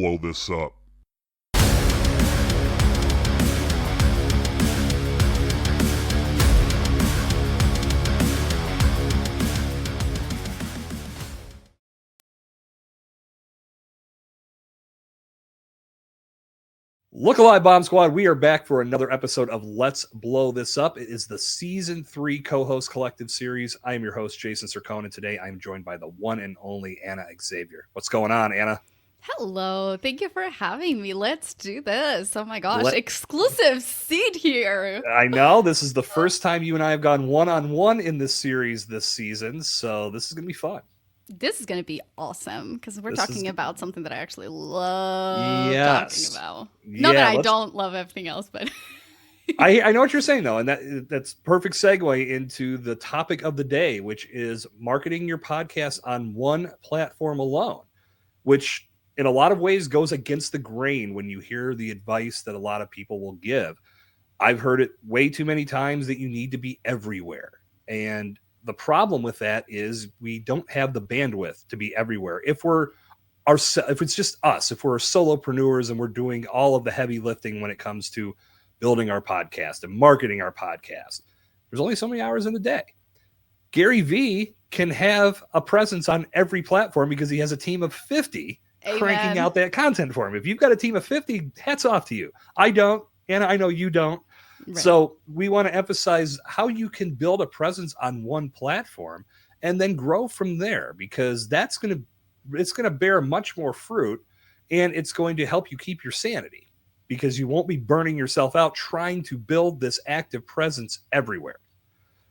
blow this up. Look alive, Bomb Squad. We are back for another episode of Let's Blow This Up. It is the Season 3 co-host collective series. I am your host, Jason Sircone, and today I am joined by the one and only Ana Xavier. What's going on, Ana? Hello. Thank you for having me. Let's do this. Oh my gosh. Exclusive seat here. I know. This is the first time you and I have gone one-on-one in this series this season, so this is going to be fun. This is going to be awesome because we're talking about something that I actually love talking about. Not that I don't love everything else, but I know what you're saying, though, and that's perfect segue into the topic of the day, which is marketing your podcast on one platform alone, which in a lot of ways goes against the grain when you hear the advice that a lot of people will give. I've heard it way too many times that you need to be everywhere, and the problem with that is we don't have the bandwidth to be everywhere. If it's just us, if we're solopreneurs and we're doing all of the heavy lifting when it comes to building our podcast and marketing our podcast, there's only so many hours in the day. Gary V can have a presence on every platform because he has a team of 50 cranking out that content for him. If you've got a team of 50, hats off to you. I don't, and I know you don't. Right. So we want to emphasize how you can build a presence on one platform and then grow from there, because it's going to bear much more fruit, and it's going to help you keep your sanity because you won't be burning yourself out trying to build this active presence everywhere.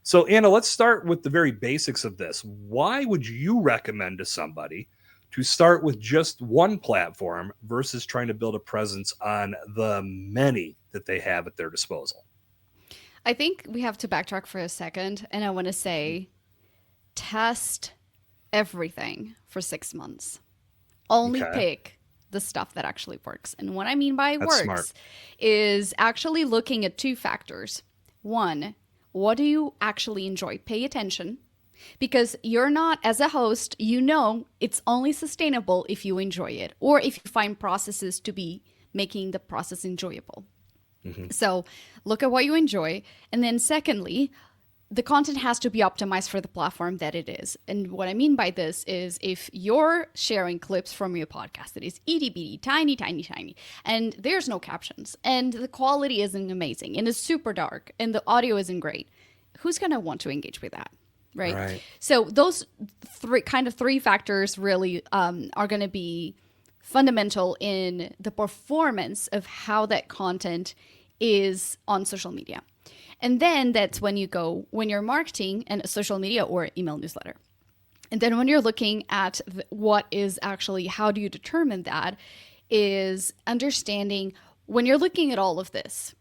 So Ana, let's start with the very basics of this. Why would you recommend to somebody to start with just one platform versus trying to build a presence on the many that they have at their disposal? I think we have to backtrack for a second, and I want to say test everything for 6 months. Only pick the stuff that actually works. And what I mean by works is actually looking at two factors. One, what do you actually enjoy? Pay attention. Because you're not, as a host, it's only sustainable if you enjoy it or if you find processes to be making the process enjoyable. Mm-hmm. So look at what you enjoy. And then secondly, the content has to be optimized for the platform that it is. And what I mean by this is if you're sharing clips from your podcast that is itty bitty, tiny, and there's no captions and the quality isn't amazing and it's super dark and the audio isn't great, who's going to want to engage with that? Right. So those three factors really are going to be fundamental in the performance of how that content is on social media. And then that's when you're marketing and social media or email newsletter. And then when you're looking at what is actually, how do you determine that, is understanding when you're looking at all of this,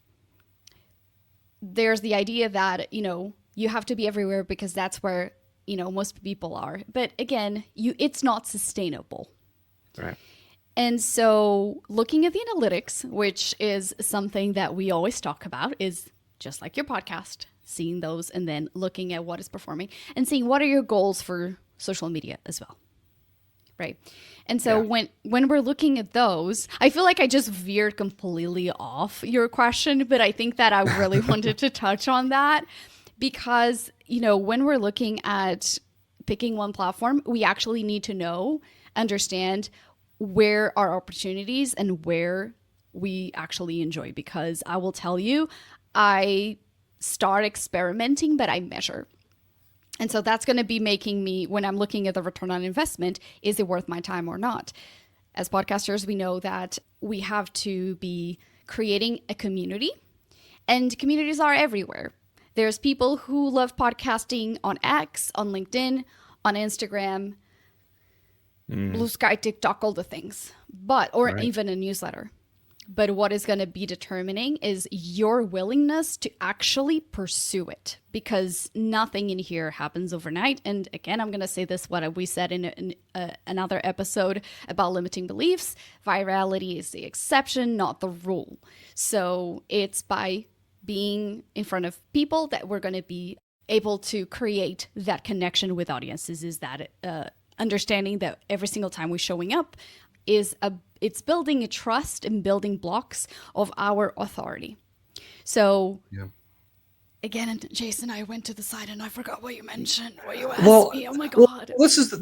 there's the idea that, you have to be everywhere because that's where, most people are. But again, it's not sustainable. Right. And so looking at the analytics, which is something that we always talk about, is just like your podcast, seeing those and then looking at what is performing and seeing what are your goals for social media as well. Right. And so when we're looking at those, I feel like I just veered completely off your question, but I think that I really wanted to touch on that. Because, when we're looking at picking one platform, we actually need to understand where our opportunities and where we actually enjoy. Because I will tell you, I start experimenting, but I measure. And so that's going to be making me, when I'm looking at the return on investment, is it worth my time or not? As podcasters, we know that we have to be creating a community, and communities are everywhere. There's people who love podcasting on X, on LinkedIn, on Instagram, Blue Sky, TikTok, all the things, even a newsletter. But what is going to be determining is your willingness to actually pursue it, because nothing in here happens overnight. And again, I'm going to say this, what we said in another episode about limiting beliefs. Virality is the exception, not the rule. So it's by being in front of people that we're going to be able to create that connection with audiences, is that understanding that every single time we're showing up is it's building a trust and building blocks of our authority. So again, Jason, I went to the side and I forgot what you mentioned, what you asked me. Oh my God. This is I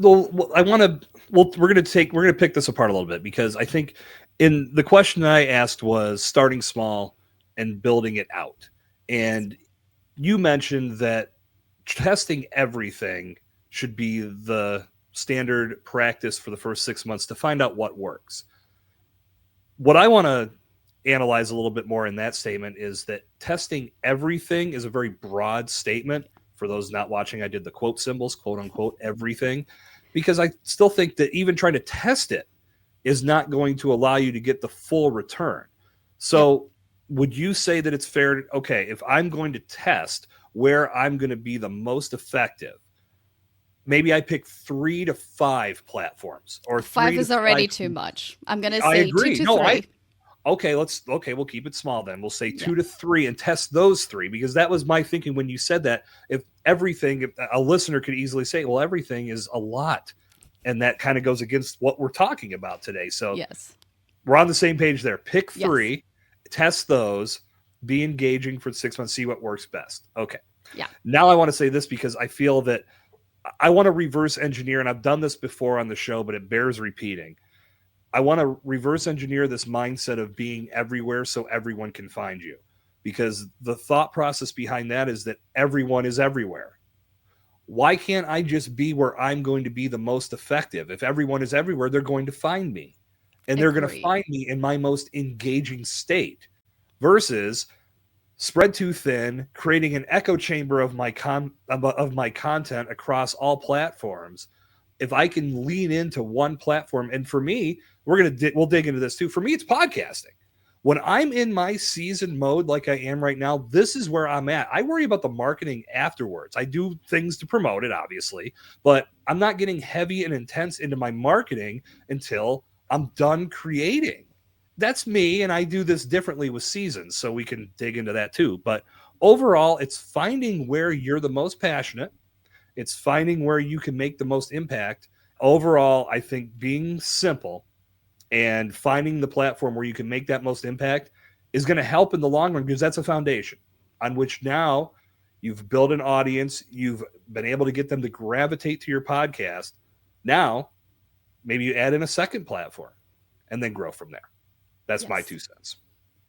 want to. Well, we're gonna pick this apart a little bit, because I think in the question that I asked was starting small and building it out, and you mentioned that testing everything should be the standard practice for the first 6 months to find out what works. What I want to analyze a little bit more in that statement is that testing everything is a very broad statement. For those not watching, I did the quote symbols, quote unquote, everything, because I still think that even trying to test it is not going to allow you to get the full return. So would you say that it's fair? Okay, if I'm going to test where I'm going to be the most effective, maybe I pick 3 to 5 platforms, or 5 is already too much. I'm going to say I agree. 2 to 3. Okay, we'll keep it small then. We'll say 2 to 3 and test those 3, because that was my thinking when you said that. If a listener could easily say, well, everything is a lot, and that kind of goes against what we're talking about today. So we're on the same page there. Pick 3, test those, be engaging for 6 months, see what works best. Okay. Yeah. Now I want to say this, because I feel that I want to reverse engineer, and I've done this before on the show, but it bears repeating. I want to reverse engineer this mindset of being everywhere so everyone can find you, because the thought process behind that is that everyone is everywhere. Why can't I just be where I'm going to be the most effective? If everyone is everywhere, they're going to find me, and they're going to find me in my most engaging state, versus spread too thin, creating an echo chamber of my content across all platforms. If I can lean into one platform, and for me, we'll dig into this too. For me, it's podcasting. When I'm in my season mode like I am right now, this is where I'm at. I worry about the marketing afterwards. I do things to promote it, obviously, but I'm not getting heavy and intense into my marketing until I'm done creating. That's me, and I do this differently with seasons, so we can dig into that too. But overall, it's finding where you're the most passionate. It's finding where you can make the most impact. Overall, I think being simple and finding the platform where you can make that most impact is going to help in the long run, because that's a foundation on which now you've built an audience. You've been able to get them to gravitate to your podcast. Now, maybe you add in a second platform and then grow from there. That's my 2 cents.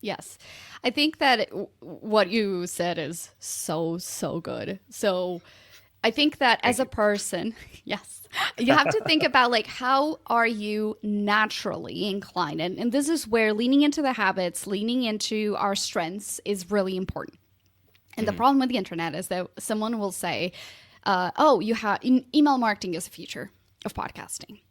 Yes. I think that what you said is so good. So I think that as a person, you have to think about, like, how are you naturally inclined? And this is where leaning into the habits, leaning into our strengths is really important. And the problem with the internet is that someone will say, you have email marketing is a feature of podcasting.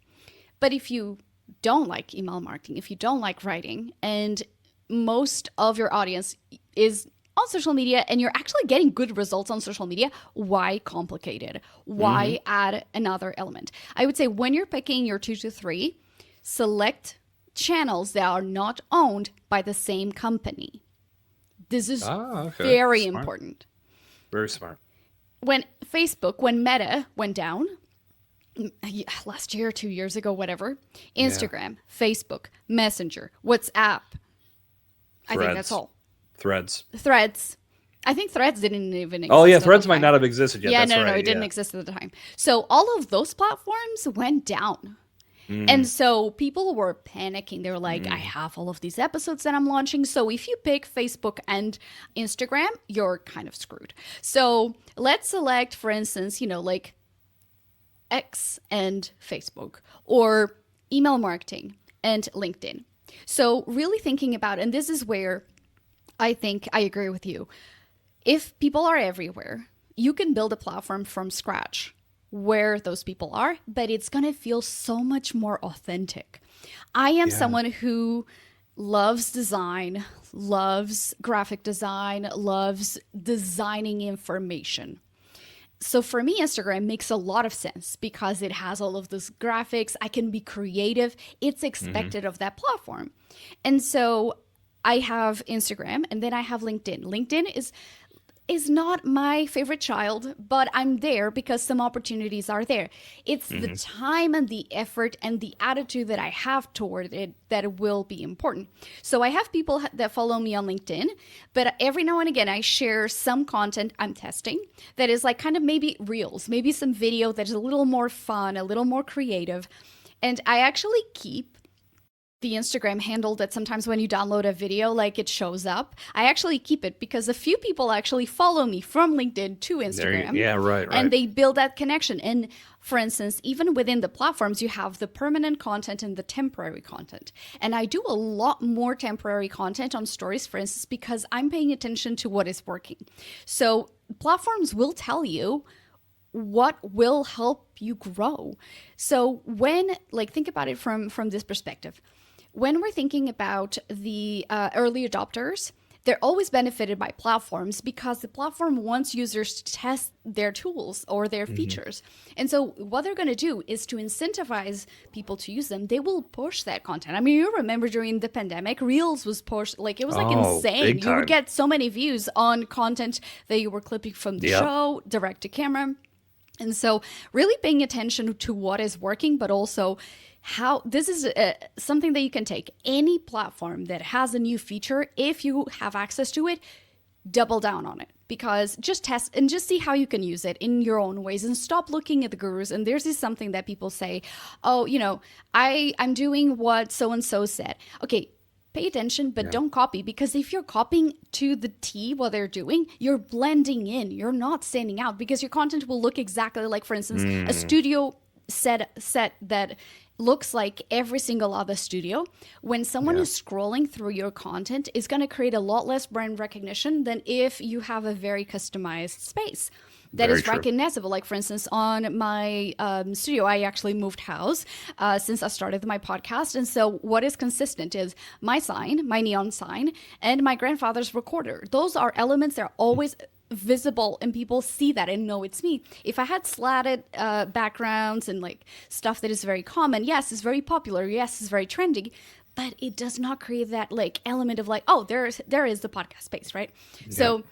But if you don't like email marketing, if you don't like writing, and most of your audience is on social media and you're actually getting good results on social media, why complicate it? Why add another element? I would say when you're picking your 2 to 3, select channels that are not owned by the same company. This is very important. Very smart. When Meta went down last year, 2 years ago, whatever, Instagram, Facebook, Messenger, WhatsApp, I think that's all. Threads. I think Threads didn't even exist. Oh, yeah, Threads might not have existed yet. Yeah, that's no, it didn't exist at the time. So all of those platforms went down. And so people were panicking. They were like, I have all of these episodes that I'm launching. So if you pick Facebook and Instagram, you're kind of screwed. So let's select, for instance, like X and Facebook, or email marketing and LinkedIn. So really thinking about, and this is where I think I agree with you. If people are everywhere, you can build a platform from scratch where those people are, but it's going to feel so much more authentic. I am someone who loves design, loves graphic design, loves designing information. So for me, Instagram makes a lot of sense because it has all of those graphics. I can be creative. It's expected of that platform. And so I have Instagram, and then I have LinkedIn. LinkedIn is not my favorite child, but I'm there because some opportunities are there. It's the time and the effort and the attitude that I have toward it that will be important. So I have people that follow me on LinkedIn, but every now and again I share some content I'm testing that is like kind of maybe reels, maybe some video that is a little more fun, a little more creative. And I actually keep the Instagram handle that sometimes when you download a video, like it shows up. I actually keep it because a few people actually follow me from LinkedIn to Instagram. Yeah, right. And they build that connection. And for instance, even within the platforms, you have the permanent content and the temporary content. And I do a lot more temporary content on stories, for instance, because I'm paying attention to what is working. So platforms will tell you what will help you grow. So when, like, think about it from this perspective. When we're thinking about the early adopters, they're always benefited by platforms because the platform wants users to test their tools or their features. And so what they're going to do is to incentivize people to use them. They will push that content. I mean, you remember during the pandemic, Reels was pushed, like it was like insane. You would get so many views on content that you were clipping from the show, direct to camera. And so really paying attention to what is working, but also how this is something that you can take any platform that has a new feature. If you have access to it, double down on it, because just test and just see how you can use it in your own ways and stop looking at the gurus. And there's something that people say, oh, you know, I'm doing what so-and-so said. Okay, pay attention, but don't copy, because if you're copying to the T what they're doing, you're blending in. You're not standing out because your content will look exactly like, for instance, a studio set that looks like every single other studio. When someone is scrolling through your content, is going to create a lot less brand recognition than if you have a very customized space that is recognizable. Like, for instance, on my studio, I actually moved house since I started my podcast. And so what is consistent is my sign, my neon sign, and my grandfather's recorder. Those are elements that are always visible, and people see that and know it's me. If I had slatted backgrounds and like stuff that is very common, yes, it's very popular, yes, it's very trendy, but it does not create that like element of like, oh, there is the podcast space, right? Yeah. So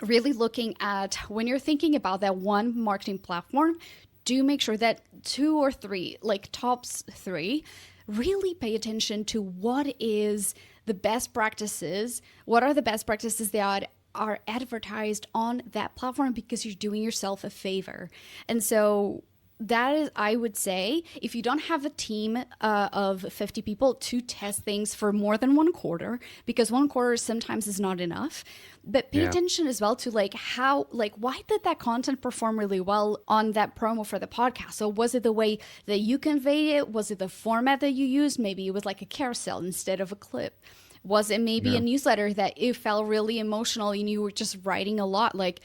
really looking at, when you're thinking about that one marketing platform, do make sure that 2 or 3, like tops 3, really pay attention to what is the best practices, what are the best practices that are advertised on that platform, because you're doing yourself a favor. And so that is, I would say, if you don't have a team of 50 people to test things for more than 1 quarter, because 1 quarter sometimes is not enough, but pay attention as well to like how, like, why did that content perform really well on that promo for the podcast? So was it the way that you conveyed it? Was it the format that you used? Maybe it was like a carousel instead of a clip. Was it maybe a newsletter that it felt really emotional and you were just writing a lot? Like,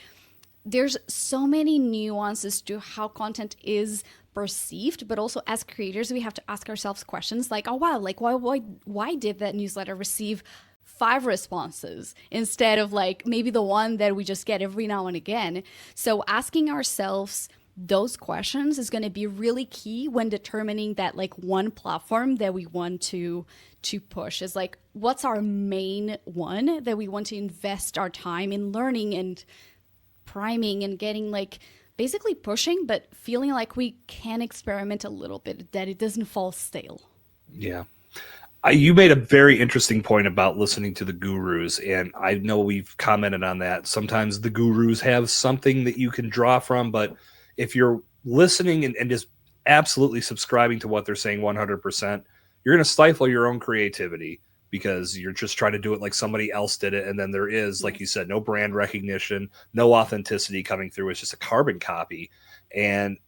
there's so many nuances to how content is perceived, but also as creators, we have to ask ourselves questions like, oh, wow, like why did that newsletter receive 5 responses instead of like maybe the one that we just get every now and again? So asking ourselves those questions is going to be really key when determining that like one platform that we want to push is like, what's our main one that we want to invest our time in learning and priming and getting, like, basically pushing, but feeling like we can experiment a little bit, that it doesn't fall stale. Yeah. You made a very interesting point about listening to the gurus, and I know we've commented on that. Sometimes the gurus have something that you can draw from, but if you're listening and just absolutely subscribing to what they're saying 100%, you're going to stifle your own creativity because you're just trying to do it like somebody else did it. And then there is, like you said, no brand recognition, no authenticity coming through. It's just a carbon copy. And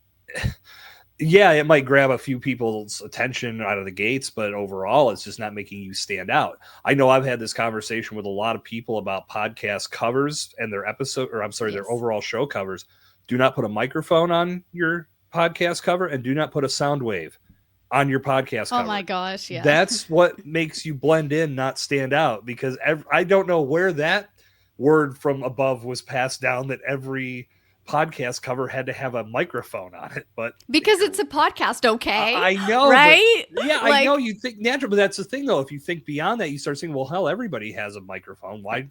yeah, it might grab a few people's attention out of the gates, but overall, it's just not making you stand out. I know I've had this conversation with a lot of people about podcast covers and their episode, or I'm sorry, their overall show covers. Do not put a microphone on your podcast cover, and do not put a sound wave on your podcast cover. Oh my gosh, yeah. That's what makes you blend in, not stand out, because I don't know where that word from above was passed down that every podcast cover had to have a microphone on it, but because it's a podcast, okay? I know, right? Yeah, like, I know you think natural, but that's the thing though. If you think beyond that, you start saying, well, hell, everybody has a microphone. Why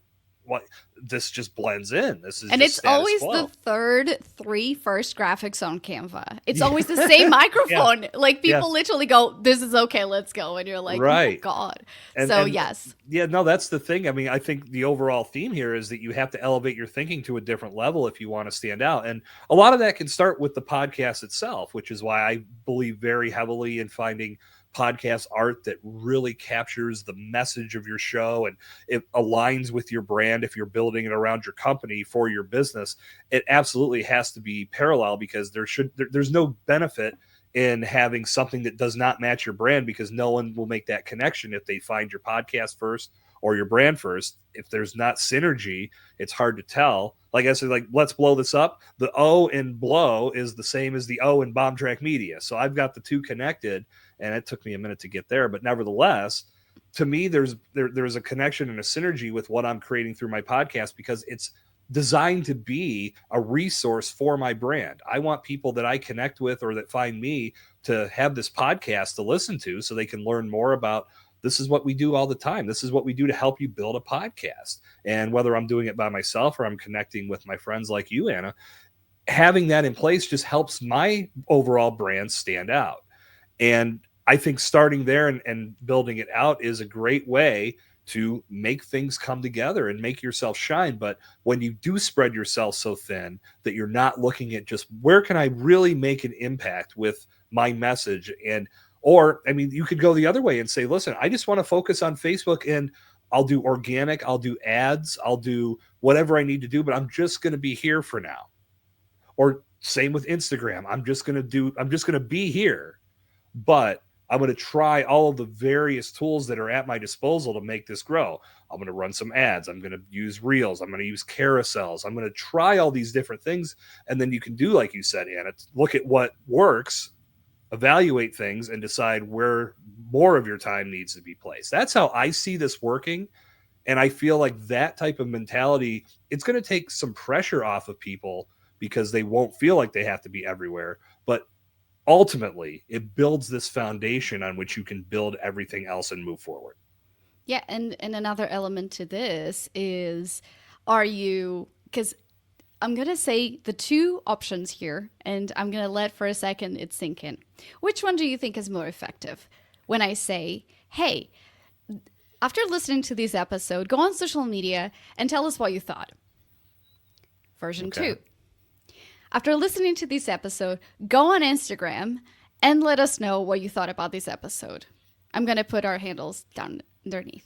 what this just blends in. This is and just it's always quo. the third 3 first graphics on Canva. It's always the same microphone. Like people literally go, this is okay, let's go. And you're like, right. Oh God. And yes. Yeah, no, that's the thing. I mean, I think the overall theme here is that you have to elevate your thinking to a different level if you want to stand out. And a lot of that can start with the podcast itself, which is why I believe very heavily in finding podcast art that really captures the message of your show and it aligns with your brand. If you're building it around your company for your business, it absolutely has to be parallel, because there's no benefit in having something that does not match your brand, because no one will make that connection if they find your podcast first or your brand first. If there's not synergy, it's hard to tell. Like I said, like, let's blow this up. The O in blow is the same as the O in Bombtrack Media. So I've got the two connected, and it took me a minute to get there. But nevertheless, to me, there's a connection and a synergy with what I'm creating through my podcast, because it's designed to be a resource for my brand. I want people that I connect with or that find me to have this podcast to listen to, so they can learn more about, this is what we do all the time. This is what we do to help you build a podcast. And whether I'm doing it by myself or I'm connecting with my friends like you, Anna, having that in place just helps my overall brand stand out. And I think starting there and building it out is a great way to make things come together and make yourself shine. But when you do spread yourself so thin that you're not looking at just where can I really make an impact with my message, or I mean, you could go the other way and say, listen, I just want to focus on Facebook, and I'll do organic, I'll do ads, I'll do whatever I need to do, but I'm just going to be here for now. Or same with Instagram. I'm just going to be here, but I'm going to try all of the various tools that are at my disposal to make this grow. I'm going to run some ads. I'm going to use reels. I'm going to use carousels. I'm going to try all these different things. And then you can do, like you said, Anna, look at what works, evaluate things, and decide where more of your time needs to be placed. That's how I see this working. And I feel like that type of mentality, it's going to take some pressure off of people, because they won't feel like they have to be everywhere. But ultimately, it builds this foundation on which you can build everything else and move forward. Yeah, and another element to this is, because I'm going to say the two options here, and I'm going to let for a second it sink in. Which one do you think is more effective? When I say, hey, after listening to this episode, go on social media and tell us what you thought. Version 2. After listening to this episode, go on Instagram and let us know what you thought about this episode. I'm going to put our handles down underneath.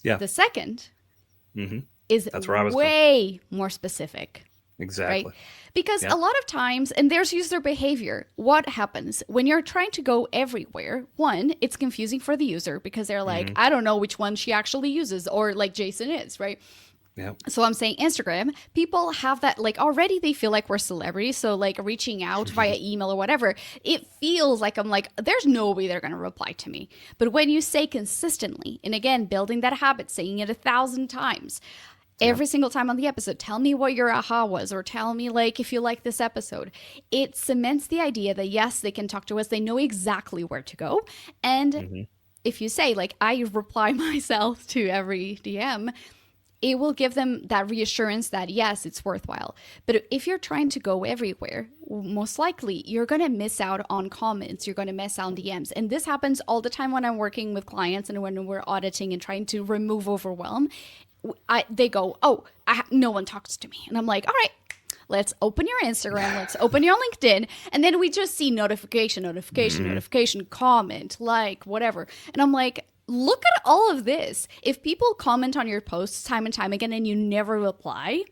Yeah. The second is way more specific. Exactly. Right? Because a lot of times, and there's user behavior, what happens when you're trying to go everywhere? One, it's confusing for the user, because they're like, I don't know which one she actually uses, or like Jason is, right? Yeah. So I'm saying Instagram, people have that, like, already they feel like we're celebrities. So like reaching out via email or whatever, it feels like I'm like, there's no way they're going to reply to me. But when you say consistently, and again, building that habit, saying it 1,000 times, every single time on the episode, tell me what your aha was, or tell me like if you like this episode. It cements the idea that yes, they can talk to us. They know exactly where to go. And if you say like, I reply myself to every DM, it will give them that reassurance that, yes, it's worthwhile. But if you're trying to go everywhere, most likely you're going to miss out on comments. You're going to miss out on DMs. And this happens all the time when I'm working with clients and when we're auditing and trying to remove overwhelm. They go, no one talks to me. And I'm like, all right, let's open your Instagram. Let's open your LinkedIn. And then we just see notification, comment, like, whatever. And I'm like, look at all of this. If people comment on your posts time and time again and you never reply,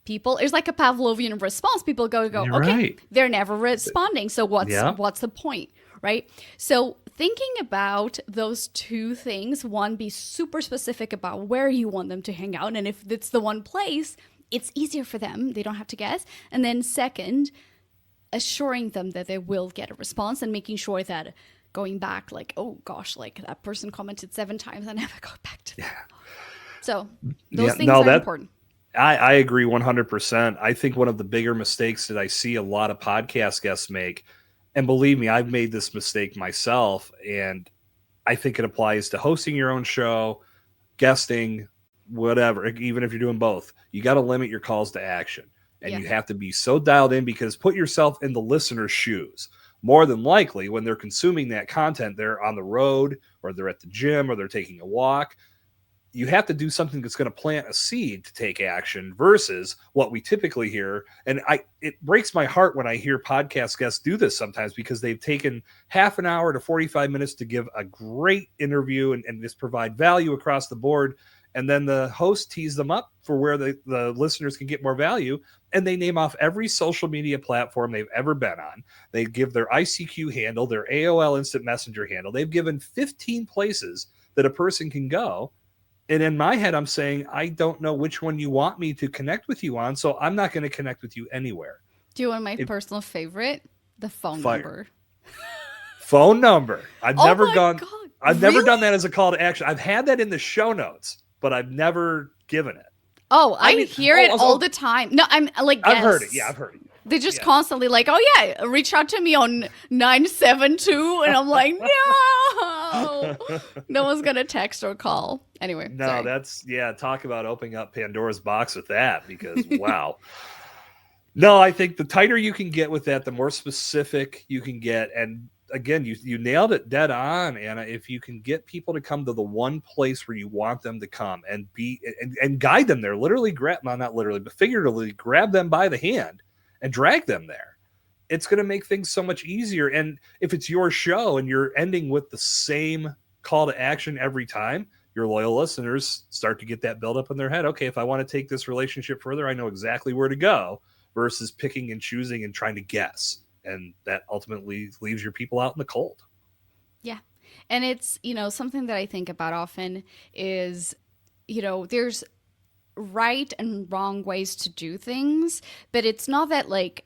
it's like a Pavlovian response. People go, okay, they're never responding. So what's the point, right? So thinking about those two things, one, be super specific about where you want them to hang out. And if it's the one place, it's easier for them. They don't have to guess. And then second, assuring them that they will get a response and making sure that going back, like, oh gosh, like that person commented 7 times, I never got back to them. So those things are important. I agree 100%. I think one of the bigger mistakes that I see a lot of podcast guests make, and believe me, I've made this mistake myself, and I think it applies to hosting your own show, guesting, whatever, even if you're doing both, you got to limit your calls to action. And Yeah. you have to be so dialed in, because put yourself in the listener's shoes. More than likely, when they're consuming that content, they're on the road, or they're at the gym, or they're taking a walk. You have to do something that's going to plant a seed to take action, versus what we typically hear. And it breaks my heart when I hear podcast guests do this sometimes, because they've taken half an hour to 45 minutes to give a great interview and just provide value across the board. And then the host tees them up for where the listeners can get more value. And they name off every social media platform they've ever been on. They give their ICQ handle, their AOL Instant Messenger handle. They've given 15 places that a person can go. And in my head, I'm saying, I don't know which one you want me to connect with you on, so I'm not going to connect with you anywhere. Do you want my personal favorite? The phone number. Phone number. I've never done that as a call to action. I've had that in the show notes, but I've never given it. Oh, I hear it all the time. No, I'm like, I've heard it. Yeah, I've heard it. They just constantly like, oh yeah, reach out to me on 972, and I'm like, no, no one's gonna text or call. Anyway, no, sorry. That's talk about opening up Pandora's box with that, because wow. No, I think the tighter you can get with that, the more specific you can get. And again, you nailed it dead on, Anna. If you can get people to come to the one place where you want them to come and be and guide them there, not literally, but figuratively, grab them by the hand and drag them there, it's going to make things so much easier. And if it's your show and you're ending with the same call to action every time, your loyal listeners start to get that build up in their head. Okay, if I want to take this relationship further, I know exactly where to go, versus picking and choosing and trying to guess. And that ultimately leaves your people out in the cold. Yeah. And it's, something that I think about often is, there's right and wrong ways to do things, but it's not that like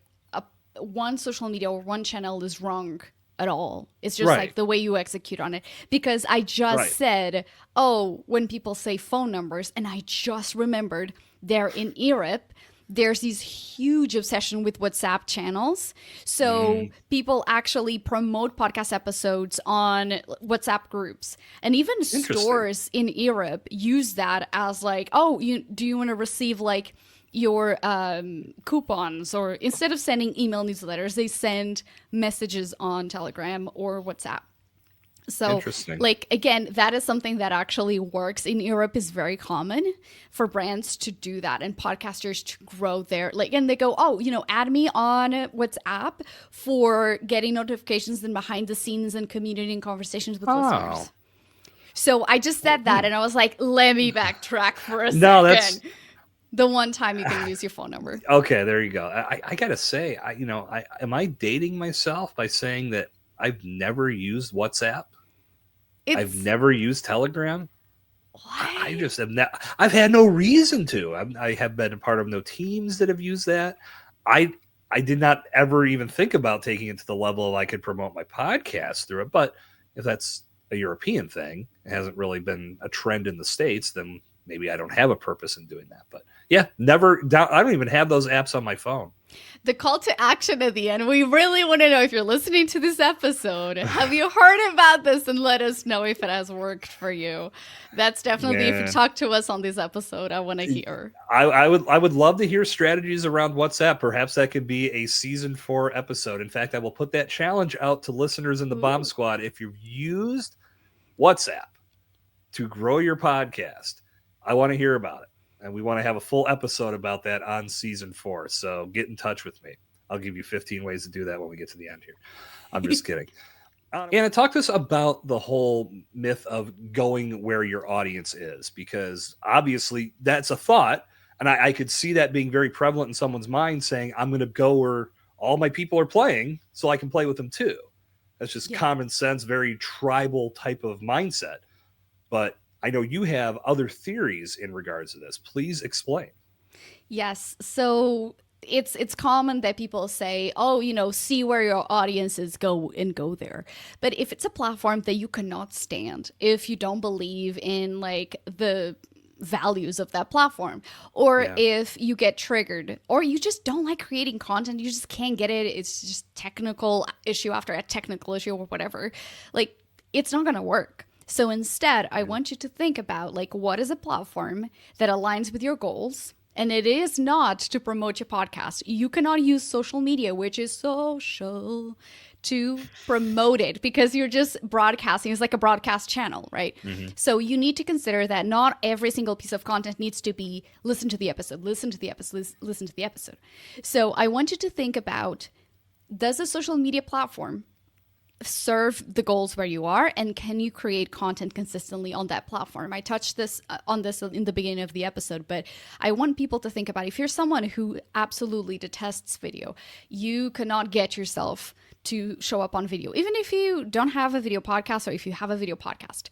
one social media or one channel is wrong at all. It's just like the way you execute on it. Because I just said, when people say phone numbers, and I just remembered they're in Europe, there's this huge obsession with WhatsApp channels. So people actually promote podcast episodes on WhatsApp groups. And even stores in Europe use that as like, do you want to receive like your coupons? Or instead of sending email newsletters, they send messages on Telegram or WhatsApp. So, like, again, that is something that actually works in Europe. Is very common for brands to do that and podcasters to grow their, and they go, add me on WhatsApp for getting notifications and behind the scenes and community and conversations with listeners. So I just said that, and I was like, let me backtrack for a second. That's the one time you can use your phone number. Okay, there you go. I gotta say, am I dating myself by saying that I've never used WhatsApp? I've never used Telegram. What? I just have not. I've had no reason to. I have been a part of no teams that have used that. I did not ever even think about taking it to the level of I could promote my podcast through it. But if that's a European thing, it hasn't really been a trend in the States, then maybe I don't have a purpose in doing that. But yeah, never. I don't even have those apps on my phone. The call to action at the end. We really want to know, if you're listening to this episode, have you heard about this, and let us know if it has worked for you. That's definitely, if you talk to us on this episode, I want to hear. I would love to hear strategies around WhatsApp. Perhaps that could be a season 4 episode. In fact, I will put that challenge out to listeners in the Bomb Squad. If you've used WhatsApp to grow your podcast, I want to hear about it. And we want to have a full episode about that on season 4. So get in touch with me. I'll give you 15 ways to do that when we get to the end here. I'm just kidding. Anna, talk to us about the whole myth of going where your audience is, because obviously that's a thought. And I could see that being very prevalent in someone's mind, saying, I'm going to go where all my people are playing so I can play with them too. That's just common sense, very tribal type of mindset. But I know you have other theories in regards to this. Please explain. Yes. So it's common that people say, see where your audience is, go there. But if it's a platform that you cannot stand, if you don't believe in like the values of that platform, or if you get triggered, or you just don't like creating content, you just can't get it, it's just technical issue after a technical issue or whatever, like it's not going to work. So instead, I want you to think about like what is a platform that aligns with your goals. And it is not to promote your podcast. You cannot use social media, which is social, to promote it because you're just broadcasting. It's like a broadcast channel, right? Mm-hmm. So you need to consider that not every single piece of content needs to be listen to the episode, listen to the episode, listen to the episode. So I want you to think about, does a social media platform serve the goals where you are, and can you create content consistently on that platform? I touched this on this in the beginning of the episode, but I want people to think about, if you're someone who absolutely detests video, you cannot get yourself to show up on video, even if you don't have a video podcast or if you have a video podcast.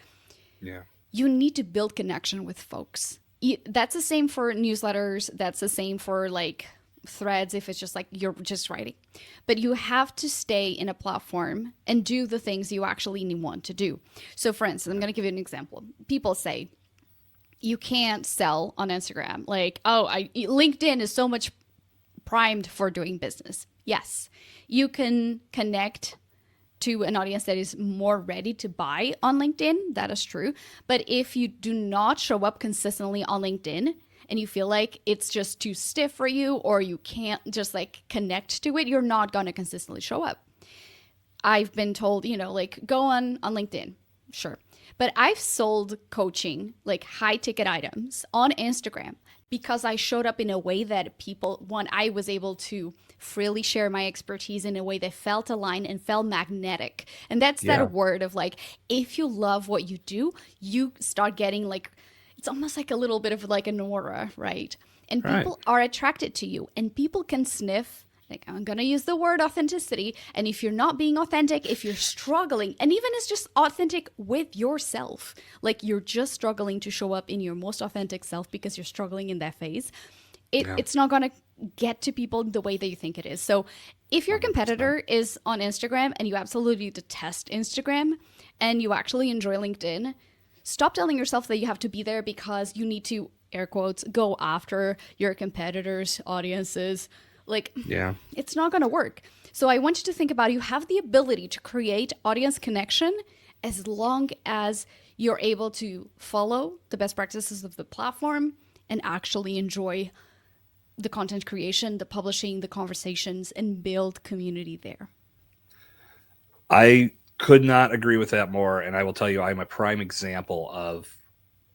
Yeah, you need to build connection with folks. That's the same for newsletters. That's the same for like threads, if it's just like you're just writing. But you have to stay in a platform and do the things you actually want to do. So for instance, I'm going to give you an example. People say you can't sell on Instagram. Like, LinkedIn is so much primed for doing business. Yes, you can connect to an audience that is more ready to buy on LinkedIn. That is true. But if you do not show up consistently on LinkedIn, and you feel like it's just too stiff for you, or you can't just like connect to it, you're not going to consistently show up. I've been told, like go on LinkedIn. Sure. But I've sold coaching, like high ticket items on Instagram because I showed up in a way that I was able to freely share my expertise in a way that felt aligned and felt magnetic. And that's that word of like, if you love what you do, you start getting like, it's almost like a little bit of like an aura, right? And people are attracted to you, and people can sniff, like I'm going to use the word authenticity. And if you're not being authentic, if you're struggling, and even it's just authentic with yourself, like you're just struggling to show up in your most authentic self because you're struggling in that phase, it's not going to get to people the way that you think it is. So if your competitor is on Instagram and you absolutely detest Instagram and you actually enjoy LinkedIn, stop telling yourself that you have to be there because you need to, air quotes, go after your competitors' audiences. Like, it's not going to work. So I want you to think about, you have the ability to create audience connection as long as you're able to follow the best practices of the platform and actually enjoy the content creation, the publishing, the conversations, and build community there. I could not agree with that more. And I will tell you, I'm a prime example of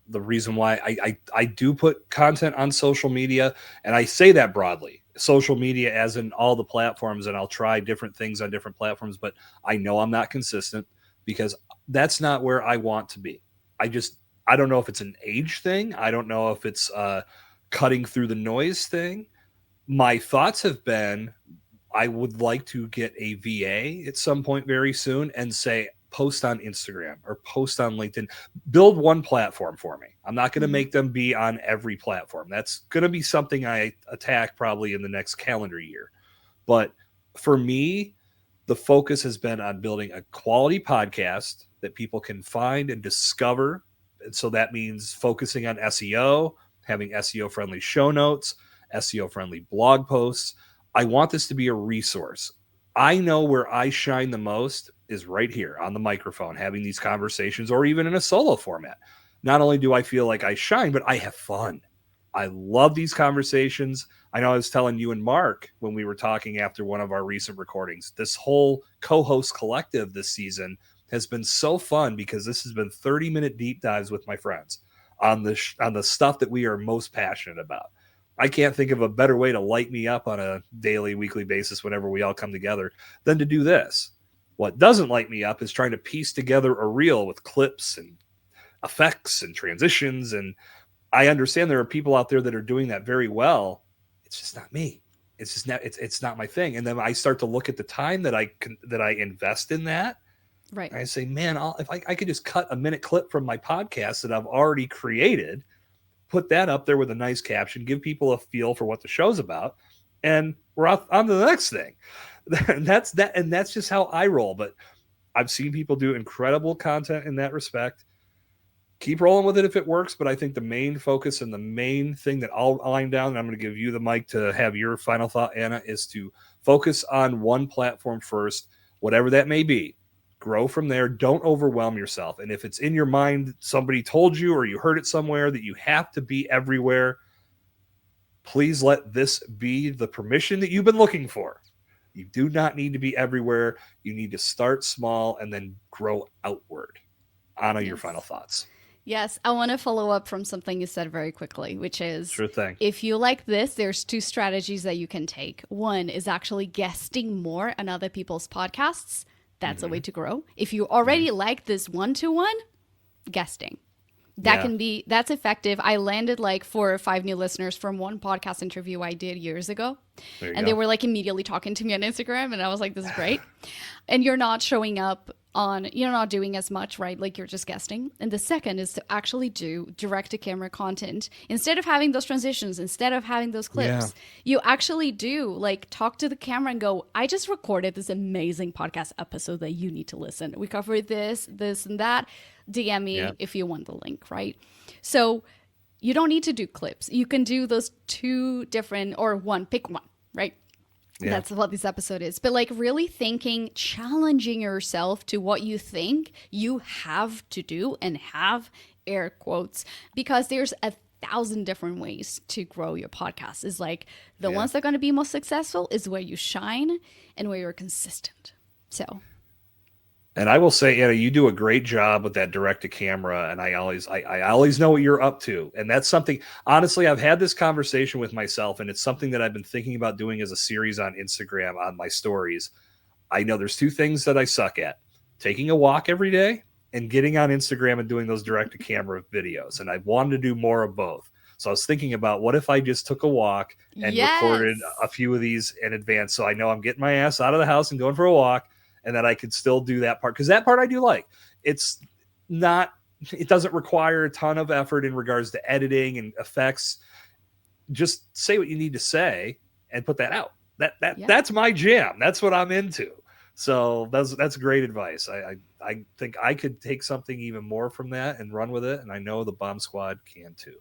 the reason why I do put content on social media. And I say that broadly, social media as in all the platforms, and I'll try different things on different platforms, but I know I'm not consistent because that's not where I want to be. I don't know if it's an age thing. I don't know if it's cutting through the noise thing. My thoughts have been, I would like to get a VA at some point very soon and say, post on Instagram or post on LinkedIn, build one platform for me. I'm not going to make them be on every platform. That's going to be something I attack probably in the next calendar year. But for me, the focus has been on building a quality podcast that people can find and discover. And so that means focusing on SEO, having SEO friendly show notes, SEO friendly blog posts. I want this to be a resource. I know where I shine the most is right here on the microphone, having these conversations, or even in a solo format. Not only do I feel like I shine, but I have fun. I love these conversations. I know I was telling you and Mark when we were talking after one of our recent recordings, this whole co-host collective this season has been so fun because this has been 30-minute deep dives with my friends on the stuff that we are most passionate about. I can't think of a better way to light me up on a daily, weekly basis whenever we all come together than to do this. What doesn't light me up is trying to piece together a reel with clips and effects and transitions. And I understand there are people out there that are doing that very well. It's just not me. It's just not, it's not my thing. And then I start to look at the time that I invest in that. Right. I say, man, if I could just cut a minute clip from my podcast that I've already created, put that up there with a nice caption, give people a feel for what the show's about, and we're on to the next thing. And that's just how I roll. But I've seen people do incredible content in that respect. Keep rolling with it if it works. But I think the main focus and the main thing that I'll line down, and I'm going to give you the mic to have your final thought, Anna, is to focus on one platform first, whatever that may be. grow from there. Don't overwhelm yourself. And if it's in your mind, somebody told you or you heard it somewhere that you have to be everywhere, please let this be the permission that you've been looking for. You do not need to be everywhere. You need to start small and then grow outward. Ana, your final thoughts. Yes, I want to follow up from something you said very quickly, which is, sure thing. If you like this, there's 2 strategies that you can take. One is actually guesting more on other people's podcasts. That's a way to grow. If you already like this one-to-one, guesting. That's effective. I landed like 4 or 5 new listeners from one podcast interview I did years ago. They were like immediately talking to me on Instagram, and I was like, this is great. And you're not showing up you're not doing as much, right? Like you're just guesting. And the second is to actually do direct to camera content. Instead of having those transitions, instead of having those clips, you actually do like talk to the camera and go, I just recorded this amazing podcast episode that you need to listen. We covered this, and that. DM me if you want the link, right? So you don't need to do clips. You can do those 2 different, or one, pick one, right? Yeah. That's what this episode is. But like really thinking, challenging yourself to what you think you have to do, and have air quotes, because there's 1,000 different ways to grow your podcast. Is like the ones that are going to be most successful is where you shine and where you're consistent. So. And I will say, Ana, you do a great job with that direct to camera. And I always know what you're up to. And that's something, honestly, I've had this conversation with myself, and it's something that I've been thinking about doing as a series on Instagram on my stories. I know there's 2 things that I suck at: taking a walk every day and getting on Instagram and doing those direct to camera videos. And I wanted to do more of both. So I was thinking about, what if I just took a walk and recorded a few of these in advance? So I know I'm getting my ass out of the house and going for a walk, and that I could still do that part, because that part I do like. It doesn't require a ton of effort in regards to editing and effects. Just say what you need to say and put that out. That's my jam. That's what I'm into. So that's great advice. I think I could take something even more from that and run with it, and I know the Bomb Squad can too.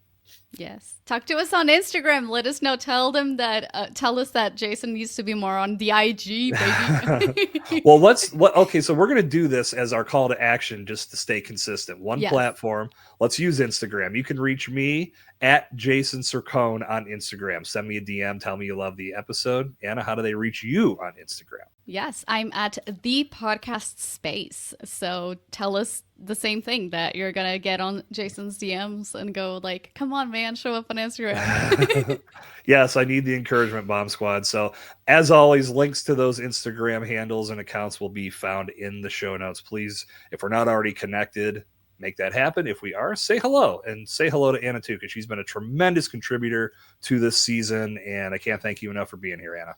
Yes. Talk to us on Instagram. Let us know. Tell us that Jason needs to be more on the IG, baby. Well, okay, so we're going to do this as our call to action, just to stay consistent. One platform. Let's use Instagram. You can reach me at Jason Sircone on Instagram. Send me a DM. Tell me you love the episode. Ana, how do they reach you on Instagram? Yes, I'm at the podcast space. So tell us the same thing, that you're going to get on Jason's DMs and go like, come on, man, show up on Instagram. Yes, I need the encouragement, Bomb Squad. So as always, links to those Instagram handles and accounts will be found in the show notes. Please, if we're not already connected, make that happen. If we are, say hello, and say hello to Ana too, because she's been a tremendous contributor to this season. And I can't thank you enough for being here, Ana.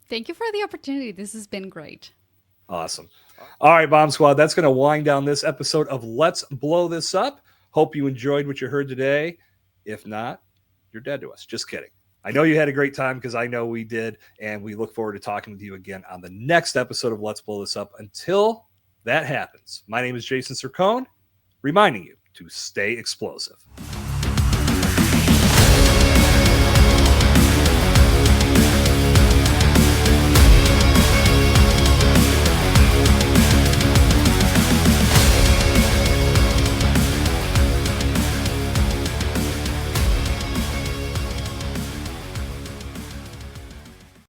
Thank you for the opportunity. This has been great. Awesome. All right, Bomb Squad, that's going to wind down this episode of Let's Blow This Up. Hope you enjoyed what you heard today. If not, you're dead to us. Just kidding. I know you had a great time, because I know we did, and we look forward to talking with you again on the next episode of Let's Blow This Up. Until that happens, my name is Jason Sircone, reminding you to stay explosive.